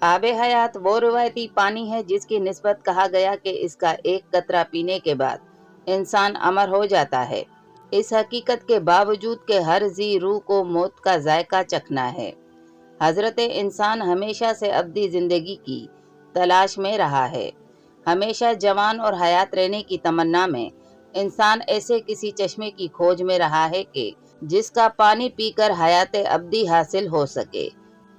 आब हयात वो रिवायती पानी है जिसकी निस्बत कहा गया कि इसका एक कतरा पीने के बाद इंसान अमर हो जाता है। इस हकीकत के बावजूद कि हर जी रूह को मौत का जायका चखना है, हजरत इंसान हमेशा से अब्दी जिंदगी की तलाश में रहा है। हमेशा जवान और हयात रहने की तमन्ना में इंसान ऐसे किसी चश्मे की खोज में रहा है कि जिसका पानी पीकर हयात अब्दी हासिल हो सके।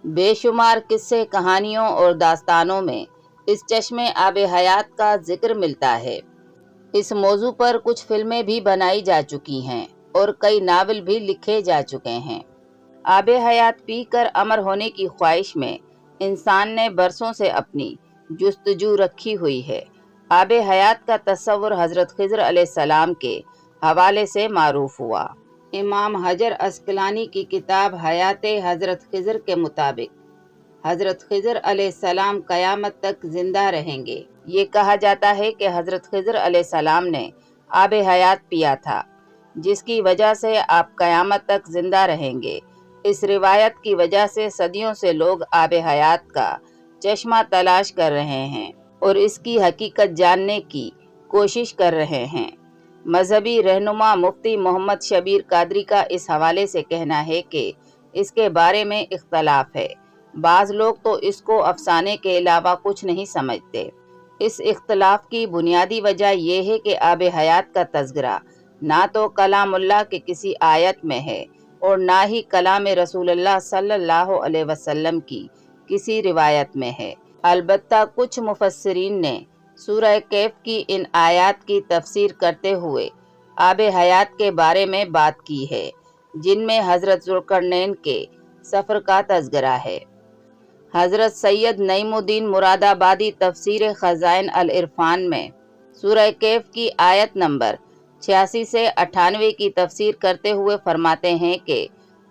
बेशुमार किस्से, कहानियों और दास्तानों में इस चश्मे आब हयात का जिक्र मिलता है। इस मौजू पर कुछ फिल्में भी बनाई जा चुकी हैं और कई नावल भी लिखे जा चुके हैं। आब हयात पी कर अमर होने की ख्वाहिश में इंसान ने बरसों से अपनी जुस्तजू रखी हुई है। आब हयात का तस्वुर हज़रत खिज़र अलैहिस्सलाम के हवाले से मारूफ हुआ। इमाम हजर अस्कलानी की किताब हयात हज़रत खिज़र के मुताबिक हज़रत खिज़र अलैहिस्सलाम क़यामत तक जिंदा रहेंगे। ये कहा जाता है कि हज़रत खिज़र अलैहिस्सलाम ने आब हयात पिया था, जिसकी वजह से आप क़यामत तक जिंदा रहेंगे। इस रिवायत की वजह से सदियों से लोग आब हयात का चश्मा तलाश कर रहे हैं और इसकी हकीकत जानने की कोशिश कर रहे हैं। मजहबी रहनुमा मुफ्ती मोहम्मद शबीर कादरी का इस हवाले से कहना है कि इसके बारे में इख्तलाफ है। बाज़ लोग तो इसको अफसाने के अलावा कुछ नहीं समझते। इस इख्तलाफ की बुनियादी वजह यह है कि आब हयात का तज़किरा ना तो कलामुल्लाह के किसी आयत में है और ना ही कलाम रसूलुल्लाह सल्लल्लाहु अलैहि वसल्लम की किसी रिवायत में है। अलबत्ता कुछ मुफस्सिरीन ने सूरह कैफ की इन आयात की तफसीर करते हुए आब हयात के बारे में बात की है, जिनमें हज़रत ज़ुल्करनैन के सफ़र का तज़किरा है। हज़रत सैयद नईमुद्दीन मुरादाबादी तफसीर खज़ाइन अल इरफान में सूरह कैफ की आयत नंबर 86 से 98 की तफसीर करते हुए फरमाते हैं कि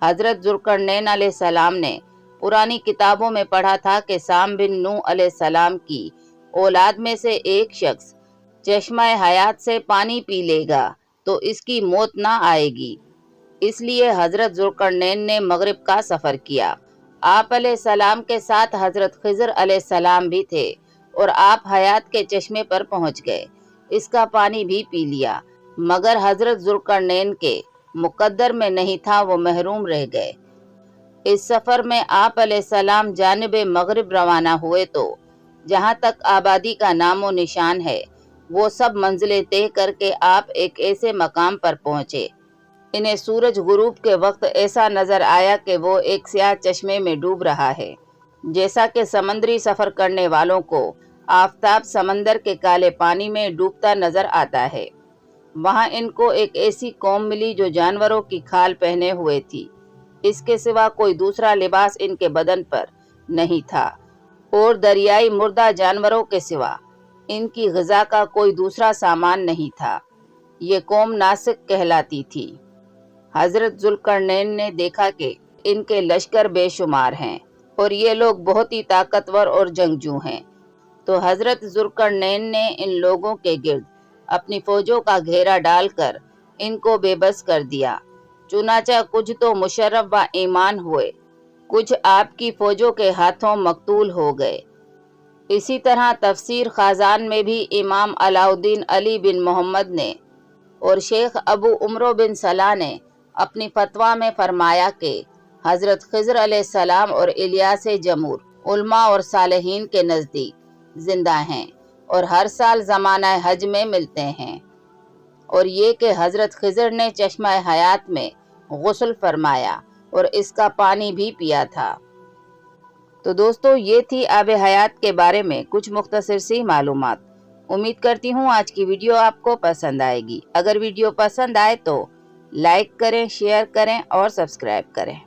हज़रत ज़ुल्करनैन अलैहिस्सलाम ने पुरानी किताबों में पढ़ा था कि साम बिन नूह अलैहिस्सलाम की औलाद में से एक शख्स चश्मा हयात से पानी पी लेगा तो इसकी मौत ना आएगी। इसलिए हज़रत ज़ुल्करनैन ने मगरिब का सफ़र किया। आप अलैहिस्सलाम के साथ हज़रत खिज़र अलैहिस्सलाम भी थे और आप हयात के चश्मे पर पहुंच गए। इसका पानी भी पी लिया, मगर हज़रत ज़ुल्करनैन के मुक़द्दर में नहीं था, वो महरूम रह गए। इस सफ़र में आप अलैहिस्सलाम जानिब मगरिब रवाना हुए तो जहाँ तक आबादी का नामो निशान है, वो सब मंजिलें तय करके आप एक ऐसे मकाम पर पहुँचे। इन्हें सूरज गुरूब के वक्त ऐसा नज़र आया कि वो एक स्याह चश्मे में डूब रहा है, जैसा कि समंदरी सफ़र करने वालों को आफताब समंदर के काले पानी में डूबता नज़र आता है। वहाँ इनको एक ऐसी कौम मिली जो जानवरों की खाल पहने हुए थी। इसके सिवा कोई दूसरा लिबास इनके बदन पर नहीं था और दरियाई मुर्दा जानवरों के सिवा इनकी ग़िज़ा का कोई दूसरा सामान नहीं था। ये कौम नासिक कहलाती थी। हज़रत ज़ुल्करनैन ने देखा कि इनके लश्कर बेशुमार हैं और ये लोग बहुत ही ताकतवर और जंगजू हैं। तो हज़रत ज़ुल्करनैन ने इन लोगों के गिर्द अपनी फ़ौजों का घेरा डालकर इनको बेबस कर दिया। चुनाचा कुछ तो मुशर्रफ व ईमान हुए, कुछ आपकी फ़ौजों के हाथों मकतूल हो गए। इसी तरह तफसीर खाजान में भी इमाम अलाउद्दीन अली बिन मोहम्मद ने और शेख अबू उमरो बिन सलाह ने अपनी फतवा में फरमाया कि हज़रत खिज़र अलैहिस्सलाम और इलियास जमूर उलमा और सालेहीन के नज़दीक जिंदा हैं और हर साल ज़माना हज में मिलते हैं, और ये कि हज़रत खिज़र ने चश्मा हयात में गुस्ल फरमाया और इसका पानी भी पिया था। तो दोस्तों, ये थी आब हयात के बारे में कुछ मुख्तसर सी मालूमात। उम्मीद करती हूँ आज की वीडियो आपको पसंद आएगी। अगर वीडियो पसंद आए तो लाइक करें, शेयर करें और सब्सक्राइब करें।